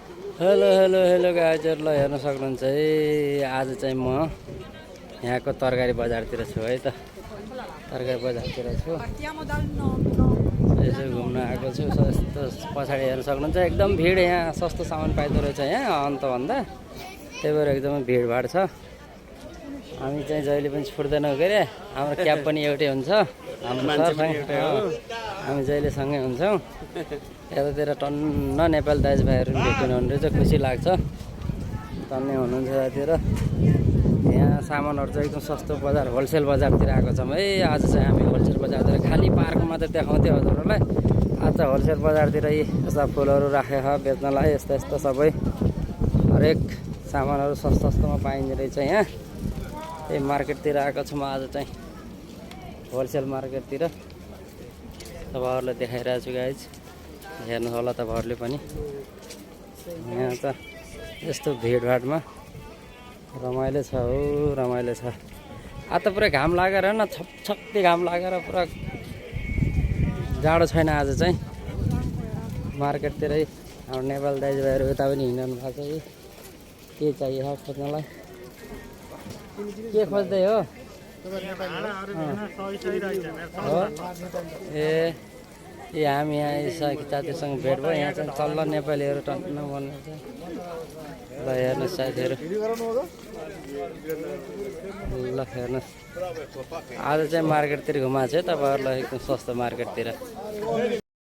Hello hello hello गाइजहरू, ल हेर्न सक्नुहुन्छ है। आज चाहिँ म यहाँको तरकारी बजारतिर छु है त। तरकारी बजारतिर छु, यसो घुम्न आएको छु। सस्तो पछाडि हेर्न सक्नुहुन्छ एकदम भिड। यहाँ सस्तो सामान पाइँदो रहेछ यहाँ अन्तभन्दा, त्यही भएर एकदमै भिडभाड छ। हामी चाहिँ जहिले पनि छुट्दैनौँ के अरे, हाम्रो क्याब पनि एउटै हुन्छ। हाम्रो हामी जहिले सँगै हुन्छौँ। यतातिर टन्न नेपाली दाजुभाइहरू पनि भेट्नु भने चाहिँ खुसी लाग्छ। टन्नै हुनुहुन्छ यतातिर। यहाँ सामानहरू चाहिँ एकदम सस्तो बजार, होलसेल बजारतिर आएको छौँ है। आज चाहिँ हामी होलसेल बजारतिर, खालि पार्क मात्रै देखाउँथ्यो हजुरहरूलाई। आज चाहिँ होलसेल बजारतिर यस्ता फुलहरू राखेको बेच्नलाई, यस्तो यस्तो सबै हरेक सामानहरू सस्तोमा पाइने रहेछ यहाँ। त्यही मार्केटतिर आएको छु म आज चाहिँ, होलसेल मार्केटतिर तपाईँहरूलाई देखाइरहेको छु गाइज। हेर्नु होला तपाईँहरूले पनि। यहाँ त यस्तो भिडभाडमा रमाइलो छ हो, रमाइलो छ। आज त पुरा घाम लागेर न, छपछप्ती घाम लागेर पुरा जाडो छैन आज चाहिँ। मार्केटतिरै हाम्रो नेपाल दाजुभाइहरू यता पनि हिँड्नु भएको छ। के चाहियो खोज्नलाई, के खोज्दै हो? ए हामी यहाँ साथीहरूसँग भेट भयो। यहाँ चाहिँ तल्लो नेपालीहरू टन्न बोल्ने चाहिँ। ल हेर्नुहोस् साथीहरू, ल हेर्नुहोस्। आज चाहिँ मार्केटतिर घुमाएको छु है तपाईँहरूलाई, एकदम सस्तो मार्केटतिर।